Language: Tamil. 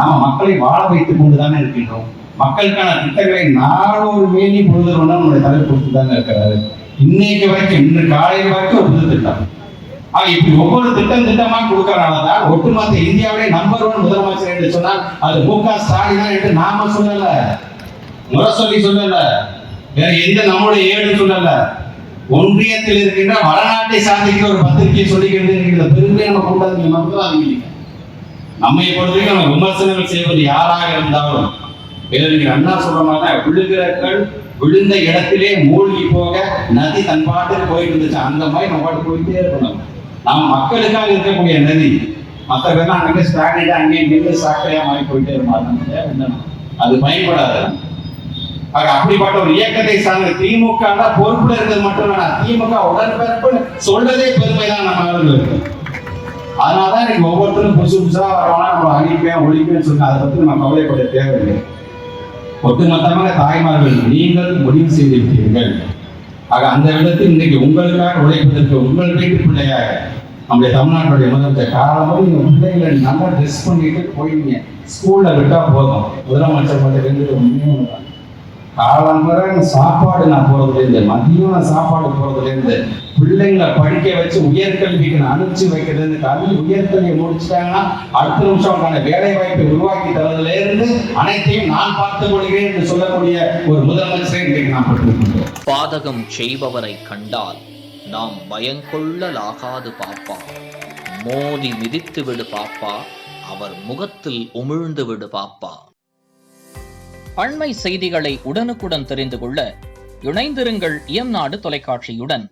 நாம மக்களை வாழ வைத்துக் கொண்டுதானே இருக்கின்றோம். மக்களுக்கான திட்டங்களை நாளொரு மேனி பொழுதும் நம்முடைய தலைவர் கொடுத்து தானே இருக்கிறாரு. இன்னைக்கு வரைக்கும், இன்று காலையில் வரைக்கும் ஒரு புது திட்டம். இப்படி ஒவ்வொரு திட்டமா கொடுக்கறனாலதான் ஒட்டுமொத்த இந்தியாவிலே நம்பர் 1 முதலமைச்சர் என்று சொன்னால் அது மு.க. ஸ்டாலின் தான் என்று நாம சொல்லல, முரசொலி சொல்லல, வேற எந்த நம்முடைய ஏடு சொல்லல. ஒன்றியத்தில் இருக்கின்ற வடநாட்டை சார்ந்திருக்கிற ஒரு பத்திரிகை சொல்லிக்கிறது இருக்கிற பெருமை நம்ம கூட்டாது மக்கள். நம்மை பொறுத்தவரைக்கும் நம்ம விமர்சனங்கள் செய்வது யாராக இருந்தாலும் அண்ணா சொல்ற மாதிரி விழுகிறக்கள் விழுந்த இடத்திலே மூழ்கி போக நதி தன் பாட்டுக்கு போயிட்டு இருந்துச்சு. அந்த மாதிரி நம்ம பாட்டு போயிட்டே இருக்கணும். நம்ம மக்களுக்காக இருக்கக்கூடிய நதி. மற்ற பேர்லாம் அங்கே ஸ்டாண்டர்டா அங்கேயும் நின்று சாக்கடையா மாறி போயிட்டே இருப்பாங்க. அது பயன்படாது. அப்படிப்பட்ட ஒரு இயக்கத்தை சார்ந்த திமுக பொறுப்புல இருக்கிறது மட்டும் இல்ல, திமுக உடன்பிறப்பு சொல்றதே பெருமைதான் நம்ம ஆளுங்களுக்கு. அதனாலதான் இன்னைக்கு ஒவ்வொருத்தரும் புதுசு புதுசா வரவனா நம்ம அழிப்பேன் ஒழிப்பேன்னு சொன்னா அதை பத்தி நம்ம கவலைப்பட தேவையில்லை. ஒட்டுமொத்தமாக தாய்மார்கள் நீங்கள் முடிவு செய்திருக்கிறீர்கள். அந்த விதத்தில் இன்னைக்கு உங்களுக்காக உழைப்பதற்கு உங்கள் வீட்டு பிள்ளையாக நம்முடைய தமிழ்நாட்டுடைய முதலமைச்சர் காலமும் நீங்க பிள்ளைகளை நல்லா ட்ரெஸ் பண்ணிட்டு போயிருங்க. ஸ்கூல்ல விட்டா போதும். முதலமைச்சர் மட்டும் காலம்பரை சாப்பாடு நான் போறதுலேருந்து, மதியம் நான் சாப்பாடு போறதுலேருந்து, பிள்ளைங்களை படிக்க வச்சு உயர்கல்விக்கு நான் அனுப்பிச்சு வைக்கிறது, கல்வி உயர்கல்வியை முடிச்சுட்டாங்கன்னா அடுத்த நிமிஷம் வேலை வாய்ப்பை உருவாக்கி தரதுல இருந்து அனைத்தையும் நான் பார்த்துக் கொள்கிறேன் என்று சொல்லக்கூடிய ஒரு முதலமைச்சரை இன்றைக்கு நான் பெற்றிருக்கின்றோம். பாதகம் செய்பவரை கண்டால் நாம் பயங்கொள்ளலாகாது பாப்பா, மோதி மிதித்து விடு பாப்பா, அவர் முகத்தில் உமிழ்ந்து விடு பாப்பா. அண்மை செய்திகளை உடனுக்குடன் தெரிந்து கொள்ள இணைந்திருங்கள் இயம்நாடு தொலைக்காட்சியுடன்.